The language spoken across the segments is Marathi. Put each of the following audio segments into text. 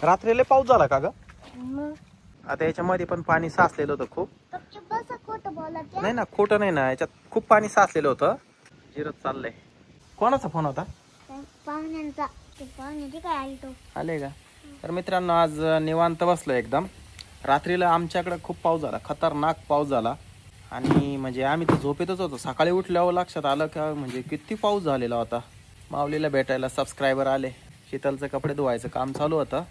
रात्रीला पाऊस झाला का ग? मग आता याच्यामध्ये पण पाणी साचलेलं होतं खूप. गपचूप बसा, खोटं बोलत आहे. नाही ना, खोटं नाही ना, याच्यात खूप पाणी साचलेलं होतं. जिरत चाललंय. कोणाचा फोन होता? पाहुण्यांचा. ते पाहुणे काय आली तो आले का? तर मित्रांनो, आज निवांत बसलो एकदम. रात्रीला आमच्याकडे खूप पाऊस झाला, खतरनाक पाऊस झाला. आणि म्हणजे आम्ही तर झोपेतच होतो. सकाळी उठल्यावर लक्षात आलं का म्हणजे किती पाऊस झालेला होता. माऊलीला भेटायला सबस्क्रायबर आले. शीतलचं कपडे धुवायचं काम चालू होतं.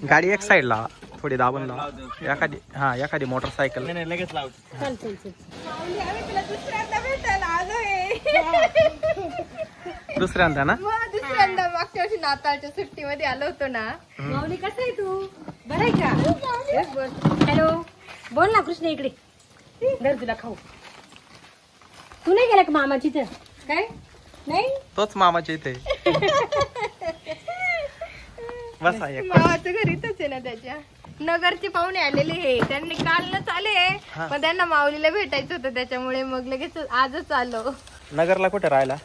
गाडी एक साइड ला थोडी दाबून लावा. एखादी मोटरसायकल. लगेच लावतो. चल चल चल. दुसऱ्यांदा ना? दुसऱ्यांदा मागच्या वर्षी नाताळच्या सुट्टीमध्ये आलो होतो ना. माऊली कसं आहे तू? बरं आहे का? हॅलो, बोल ना कृष्ण, इकडे धर तुला खाऊ. तू नाही गेला का मामाची तर? काय नाही? तोच मामाच्या इथे. बसा एक. मामाचं घर इथंच आहे ना त्याच्या. नगरचे पाहुणे आलेले हे, त्यांनी कालच आले पण त्यांना माऊलीला भेटायचं होतं, त्याच्यामुळे मग लगेच आजच आलो. नगरला कुठे राहिला?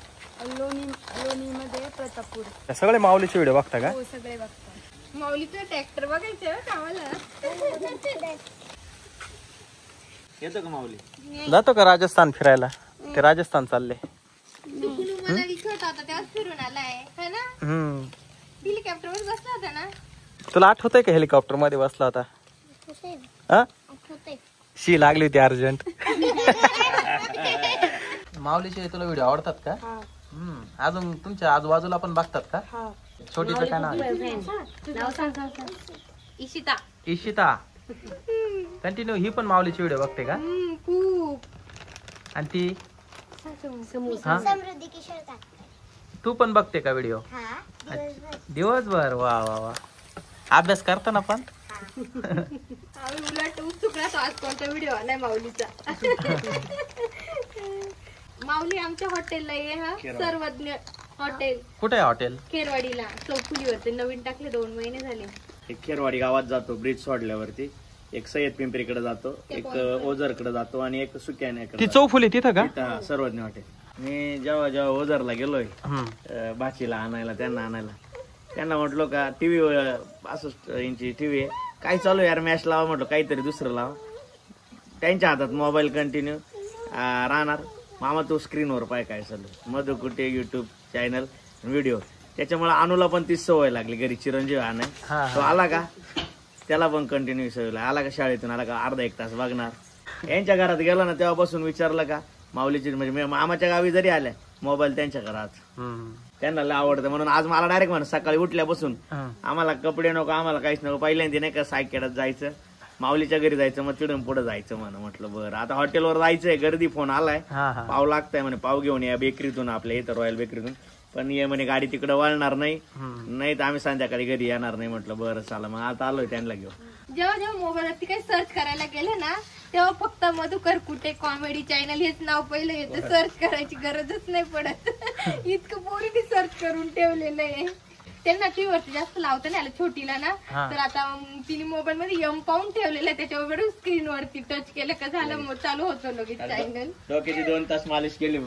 लोणी मध्ये प्रतापपूर. सगळे माऊलीचे व्हिडिओ बघता का? हो, सगळे बघतात. माऊलीचं ट्रॅक्टर बघायचं आम्हाला. येतो का माऊली? जातो का राजस्थान फिरायला? ते राजस्थान चालले. मनाली छोटा होता तेव्हा फिरून आलाय है ना. हेलिकॉप्टर वर बसला होता ना. तुला आठवतंय का हेलिकॉप्टर मध्ये बसला होता? हा? शी लागली होती अर्जंट. माऊलीचे तुला व्हिडिओ आवडतात का? अजून तुमच्या आजूबाजूला पण बघतात का? छोटीचं काय नाव आहे? इशिता. इशिता. कंटिन्यू ही पण माऊलीचे व्हिडिओ बघते का? खूप. आणि ती समृद्धी किशोर का? तू पण बघते का व्हिडिओ? दिवसभर? वा वा वा. अभ्यास करताना पण? आम्ही उलट उत्सुकला आज कोणता व्हिडिओ आलाय माऊलीचा. माऊली आमच्या हॉटेलला ये हा. सर्वज्ञ हॉटेल. कुठे आहे हॉटेल? खेरवाडीला चौफुलीवरती नवीन टाकले, 2 महिने झाले. एक खेरवाडी गावात जातो ब्रिज सोडल्यावरती. एक सय्यद पिंपरीकडे जातो, एक ओझरकडे जातो आणि एक सुक्याण्याकडे. ती चौफुली तिथं का? सर्वज्ञ हॉटेल. मी जेव्हा ओझरला गेलोय भाचीला आणायला, त्यांना म्हटलो का टीव्ही 65 इंची टीव्ही आहे, काय चालू यार, मॅच लावा म्हटलं, काहीतरी दुसरं लावा. त्यांच्या हातात मोबाईल कंटिन्यू राहणार. मामा तू स्क्रीनवर पाय काय चालू. मधु कुठे युट्यूब चॅनल व्हिडिओ. त्याच्यामुळे अनुला पण तीच सवय लागली घरी चिरंजीव आणाय. तो आला का त्याला पण कंटिन्यू सवय आला का शाळेतून आला का अर्धा 1 तास बघणार. यांच्या घरात गेला ना तेव्हापासून विचारलं का माऊलीची म्हणजे मामाच्या गावी जरी आल्या मोबाईल त्यांच्या घरात. त्यांना लय आवडतं म्हणून आज मला डायरेक्ट म्हणा सकाळी उठल्यापासून आम्हाला कपडे नको, आम्हाला काहीच नको. पहिल्यांदा नाही का सायकेडात जायचं, माऊलीच्या घरी जायचं, मग तिथून पुढे जायचं म्हणा. म्हटलं बरं आता हॉटेलवर जायचंय, गर्दी. फोन आलाय पाव लागताय म्हणे, पाव घेऊन या बेकरीतून, आपल्या इथं रॉयल बेकरीतून. पण ये म्हणे गाडी तिकडे वळणार नाही तर आम्ही संध्याकाळी घरी येणार नाही. म्हटलं बरं चला, मग आता आलोय त्यांना घेऊन. जेव्हा मोबाईलवरती काही सर्च करायला गेले ना तेव्हा फक्त मधुकर कुठे कॉमेडी चॅनल हेच नाव पहिलं येतं. सर्च करायची गरजच नाही पडत. इतकं पोरीने सर्च करून ठेवलेलं आहे. त्यांना टीव्हीवरती जास्त लावता नाही आलं छोटीला ना, तर आता तिने मोबाईल मध्ये यम पाहून ठेवलेलं आहे. त्याच्यावर स्क्रीन वरती टच केलं का झालं, मग चालू होतो लगेच चॅनल. डोक्याची 2 तास मालिश केली.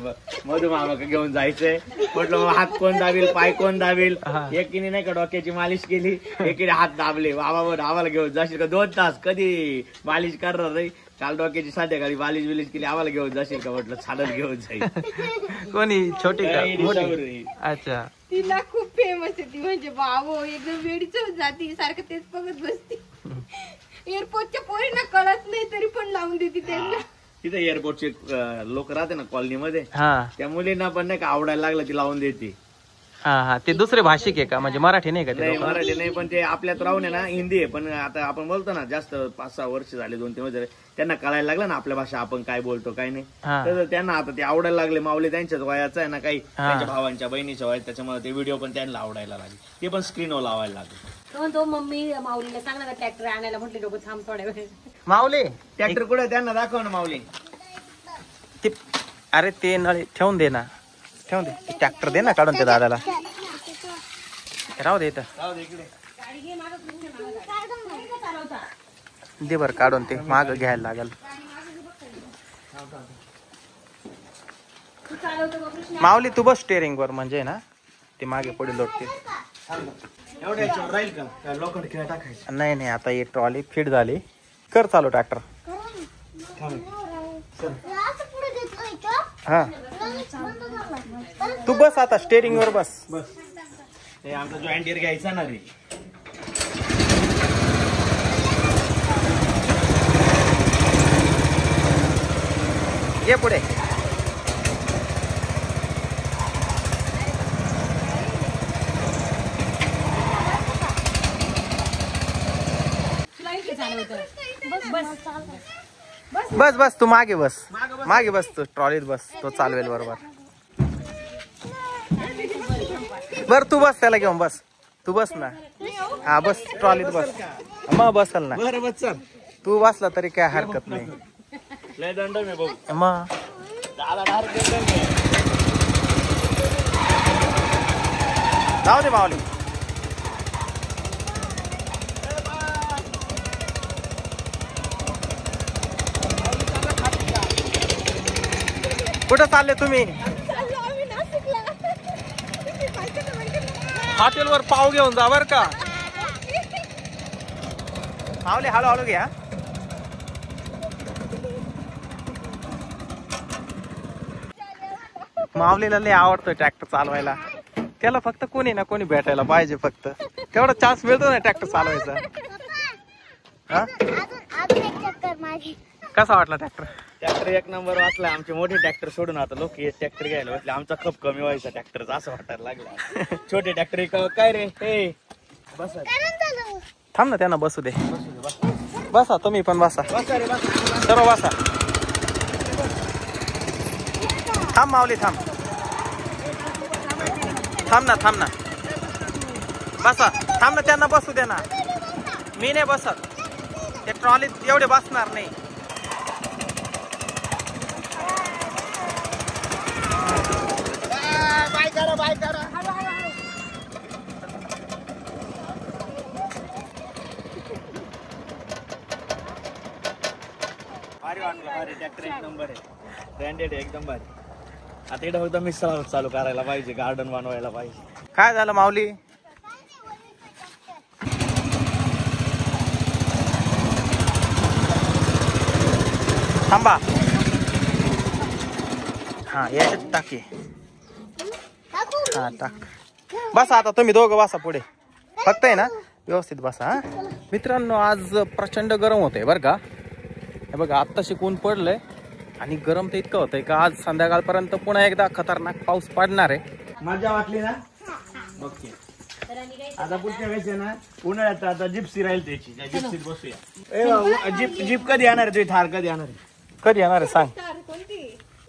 मधु मामाकडे घेऊन जायचंय म्हटलं, हात कोण दाबील, पाय कोण दाबील. एकीने नाही का डोक्याची मालिश केली, एकीने हात दाबले. बाबा आम्हाला घेऊन जाशील का 2 तास? कधी मालिश करणार नाही. काल डोक्याची संध्याकाळी मालिश बिलिश केली. आम्हाला घेऊन जाशील का? म्हटलं चालत घेऊन जाईल. कोणी छोटी का? अच्छा. तिला खूप फेमस आहे ती, म्हणजे बाबो एकदम वेडीच जाती, सारखं तेच बघत बसती. एअरपोर्टच्या पोरींना कळत नाही तरी पण लावून देते त्यांना. तिथे एअरपोर्टचे लोक राहते ना कॉलनीमध्ये, त्या मुलींना पण नाही का आवडायला लागलं ती लावून देते. ते दुसरे भाषिक आहे का? म्हणजे मराठी नाही का? नाही मराठी नाही, पण ते आपल्यात राहून आहे ना हिंदी आहे. पण आता आपण बोलतो ना जास्त 5-6 वर्ष झाले, 2-3 वर्ष झाले, त्यांना कळायला लागलं ना आपल्या भाषा, आपण काय बोलतो काय नाही. तर त्यांना आता ते आवडायला लागले. माऊली त्यांच्याच वयाचा आहे ना, काही त्यांच्या भावांच्या बहिणीच्या वयात, त्याच्यामुळे ते व्हिडिओ पण त्यांना आवडायला लागले. ते पण स्क्रीनवर लावायला लागले. तो मम्मी माऊलीला सांग ना ट्रॅक्टर आणायला. म्हटले लोक थांब थोड्या वेळ. माऊली ट्रॅक्टर कुठे त्यांना दाखव ना माऊली. अरे ते नळी ठेवून दे ना, ठेवून दे. ट्रॅक्टर दे ना काढून ते दादाला. राहू दे इथं. दे बर काढून, ते माग घ्यायला लागल. माऊली तू बस स्टेअरिंग वर म्हणजे ना ते मागे पुढे लोटते. एवढ्या याच्यावर राहील का? काय लोखंड खेळ टाकायचं? नाही नाही, आता ही ट्रॉली फिट झाली. कर चालू ट्रॅक्टर. हा तू बस आता स्टेरिंग वर बस. बस हे आमचा जॉईंट डिअर घ्यायचा ना रे. ये पुढे. बस बस तू मागे बस. मागे बस तू ट्रॉलीत बस. तो चालवेल बरोबर. बर तू बस त्याला घेऊन बस. तू बस ना. हा बस ट्रॉलीत बस. मग बसल ना. बरं बस चल. तू बसला तरी काय हरकत नाही. लय दंड मी भाऊ. मग दादा डायरेक्ट दंड घे. जाऊ दे माऊली. कुठं चालले तुम्ही? हॉटेलवर पाव घेऊन जा बर का. माऊली हळूहळू घ्या. माऊलीला लय आवडतं ट्रॅक्टर चालवायला. त्याला फक्त कोणी ना कोणी भेटायला पाहिजे. फक्त तेवढा चान्स मिळतो ना ट्रॅक्टर चालवायचा. हा कसा वाटला ट्रॅक्टर? ट्रॅक्टर एक नंबर वाचला. आमचे मोठे ट्रॅक्टर सोडून आता लोक हे ट्रॅक्टर घ्यायला बसले. आमचा खप कमी व्हायचा ट्रॅक्टरचा असं वाटायला लागला. छोटे ट्रॅक्टर काय रे हे बस. थांब ना त्यांना बसू दे. बसा तुम्ही पण बसा. सर्व बसा. थांब माऊली थांब. थांब ना थांब ना. बसा. थांब ना त्यांना बसू दे ना. मी नाही बसत. ते ट्रॉलीत एवढे बसणार नाही. बाय करा बाय करा. भारी वाटलं. भारी ट्रॅक्टर एक नंबर आहे. ब्रँडेड एकदम भारी. आता इथं फक्त मिसळ चालू करायला पाहिजे. गार्डन बनवायला पाहिजे. काय झालं माऊली? थांबा. हा याच्यात टाकी. हा टाक. बसा आता तुम्ही दोघं बसा पुढे. फक्त आहे ना व्यवस्थित बसा. हा मित्रांनो आज प्रचंड गरम होतंय बरं का. हे बघा आत्ताशी ऊन पडलंय आणि गरम तर इतकं होतंय का आज संध्याकाळपर्यंत पुन्हा एकदा खतरनाक पाऊस पडणार आहे. मजा वाटली ना? ओके. आता पुढच्या वेळेस आहे ना उन्हाळ्यात आता जिप्सी राहील त्याची. जिप्सीत बसूया. जीप कधी येणार आहे? तुझी थार कधी येणार आहे? कधी येणार आहे सांग.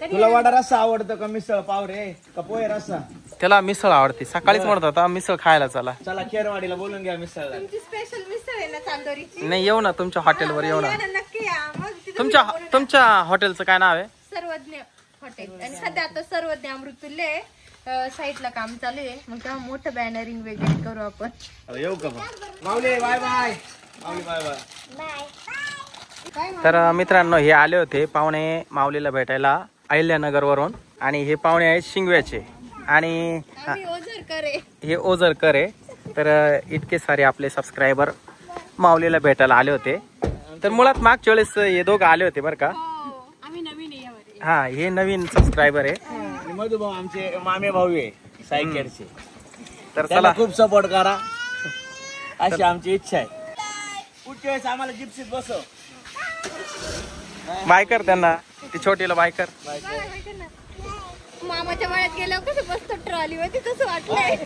तुला वडा रस्सा आवडतं का मिसळ पाव रे का पोहे रस्सा? त्याला मिसळ आवडते. सकाळीच म्हणत होता मिसळ खायला चला. चला खेरवाडीला बोलून घ्या मिसळला. स्पेशल मिसळ आहे ना चांदोरीची. नाही येऊ ना तुमच्या हॉटेलवर येऊ ना. नक्की या. मग तुमच्या हॉटेलचं काय नाव आहे? सर्वज्ञ हॉटेल. आणि सध्या आता सर्वज्ञ अमृतुल्य साईटला काम चालू आहे. मग तेव्हा मोठं बॅनरिंग वगैरे करू आपण. येऊ का Mauli? Bye bye. Mauli bye bye. तर मित्रांनो हे आले होते पाहुणे माऊलीला भेटायला अहिल्यानगर वरून. आणि हे पाहुणे आहेत शिंगव्याचे. आणि हे ओझरकर आहे. तर इतके सारे आपले सबस्क्रायबर माऊलीला भेटायला आले होते. तर मुळात मागच्या वेळेस हे दोघं आले होते बरं का. हा हे नवीन सबस्क्रायबर आहे. मधुभाऊ आमचे मामे भाऊ आहे सायकेडचे. तर चला खूप सपोर्ट करा अशी आमची इच्छा आहे. पुढच्या वेळेस आम्हाला जिप्सीत बसव. बाय कर त्यांना. ती छोटीला बाय कर. मामाच्या वयात गेल्यावर कसं बसतो ट्रॉलीवरती तसं वाटलंय.